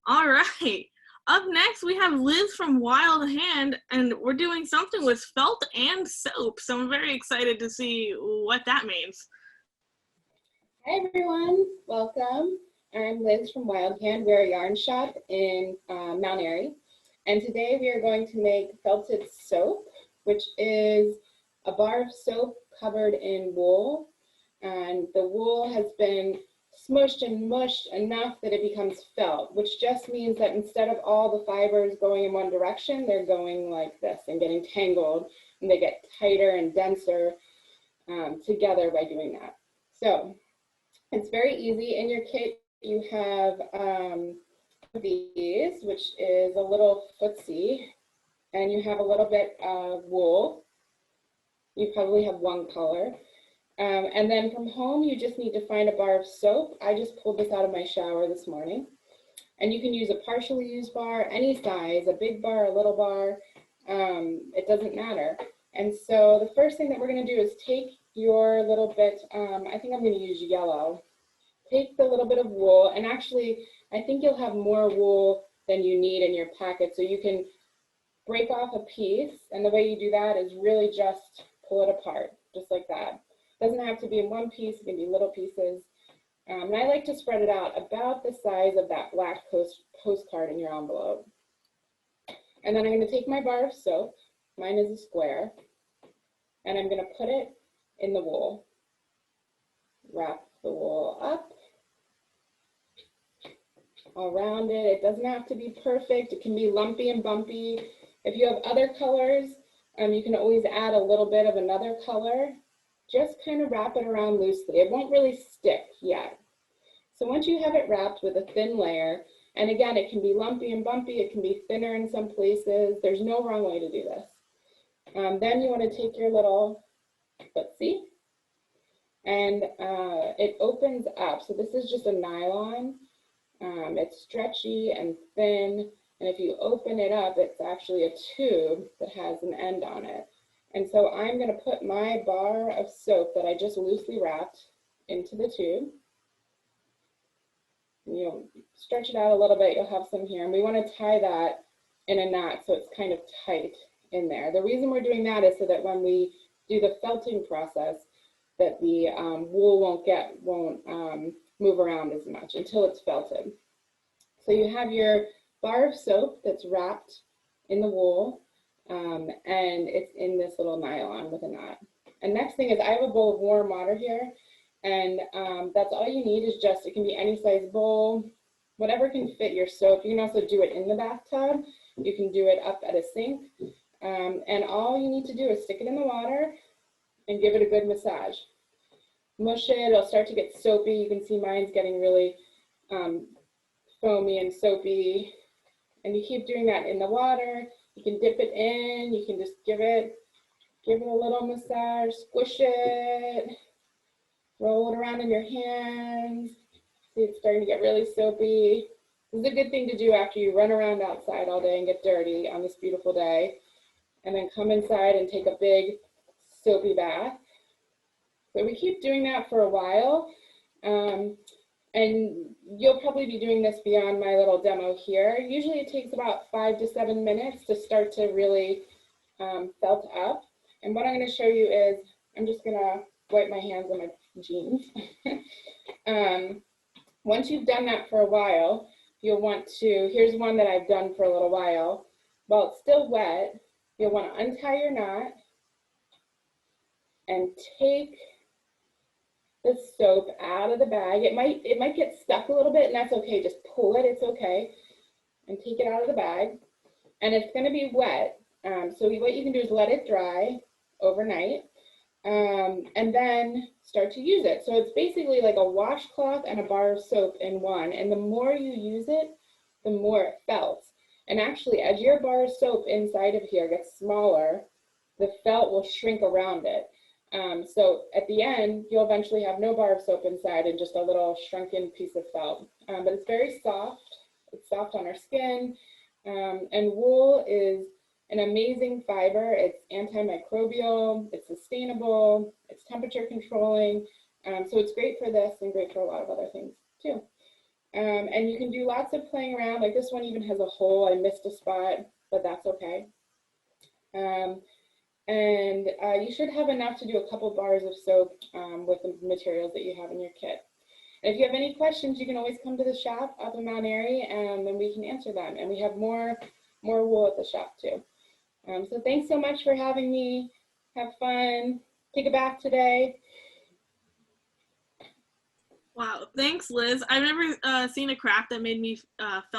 All right. Up next, we have Liz from Wild Hand, and we're doing something with felt and soap. So I'm very excited to see what that means. Hi everyone, welcome. I'm Liz from Wild Hand. We're a yarn shop in Mount Airy, and today we are going to make felted soap, which is a bar of soap covered in wool, and the wool has been smushed and mushed enough that it becomes felt, which just means that instead of all the fibers going in one direction, they're going like this and getting tangled, and they get tighter and denser together by doing that. So it's very easy. In your kit, you have these, which is a little footsie, and you have a little bit of wool. You probably have one color. And then from home, you just need to find a bar of soap. I just pulled this out of my shower this morning. And you can use a partially used bar, any size, a big bar, a little bar, it doesn't matter. And so the first thing that we're gonna do is take your little bit, I think I'm gonna use yellow. Take the little bit of wool, and actually, I think you'll have more wool than you need in your packet, so you can break off a piece, and the way you do that is really just pull it apart, just like that. It doesn't have to be in one piece, it can be little pieces. And I like to spread it out about the size of that black postcard in your envelope. And then I'm gonna take my bar of soap, mine is a square, and I'm gonna put it in the wool. Wrap the wool up around it. It doesn't have to be perfect. It can be lumpy and bumpy. If you have other colors, you can always add a little bit of another color. Just kind of wrap it around loosely. It won't really stick yet. So once you have it wrapped with a thin layer, and again, it can be lumpy and bumpy, it can be thinner in some places. There's no wrong way to do this. Then you want to take your little footsie, and it opens up. So this is just a nylon. It's stretchy and thin, and if you open it up, it's actually a tube that has an end on it. And so I'm going to put my bar of soap that I just loosely wrapped into the tube. You'll stretch it out a little bit, you'll have some here, and we want to tie that in a knot so it's kind of tight in there. The reason we're doing that is so that when we do the felting process, that the wool won't move around as much until it's felted. So you have your bar of soap that's wrapped in the wool, and it's in this little nylon with a knot. And next thing is I have a bowl of warm water here, and that's all you need is just, it can be any size bowl, whatever can fit your soap. You can also do it in the bathtub. You can do it up at a sink. And all you need to do is stick it in the water and give it a good massage. Mush it, it'll start to get soapy. You can see mine's getting really foamy and soapy. And you keep doing that in the water. You can dip it in, you can just give it a little massage, squish it, roll it around in your hands. See, it's starting to get really soapy. This is a good thing to do after you run around outside all day and get dirty on this beautiful day. And then come inside and take a big soapy bath. So we keep doing that for a while. And you'll probably be doing this beyond my little demo here. Usually it takes about 5 to 7 minutes to start to really felt up. And what I'm going to show you is, I'm just going to wipe my hands on my jeans. Once you've done that for a while, you'll want to, here's one that I've done for a little while. While it's still wet, you'll want to untie your knot and take the soap out of the bag. It might get stuck a little bit, and that's okay. Just pull it, it's okay. And take it out of the bag. And it's going to be wet. So what you can do is let it dry overnight, and then start to use it. So it's basically like a washcloth and a bar of soap in one. And the more you use it, the more it felts. And actually, as your bar of soap inside of here gets smaller, the felt will shrink around it. So at the end, you'll eventually have no bar of soap inside and just a little shrunken piece of felt. But it's very soft. It's soft on our skin. And wool is an amazing fiber. It's antimicrobial, it's sustainable, it's temperature controlling. So it's great for this and great for a lot of other things too. And you can do lots of playing around. Like this one even has a hole. I missed a spot, but that's okay. And you should have enough to do a couple bars of soap with the materials that you have in your kit. And if you have any questions, you can always come to the shop up in Mount Airy, and we can answer them. And we have more wool at the shop too. So thanks so much for having me. Have fun. Take a bath today. Wow, thanks, Liz. I've never seen a craft that made me felt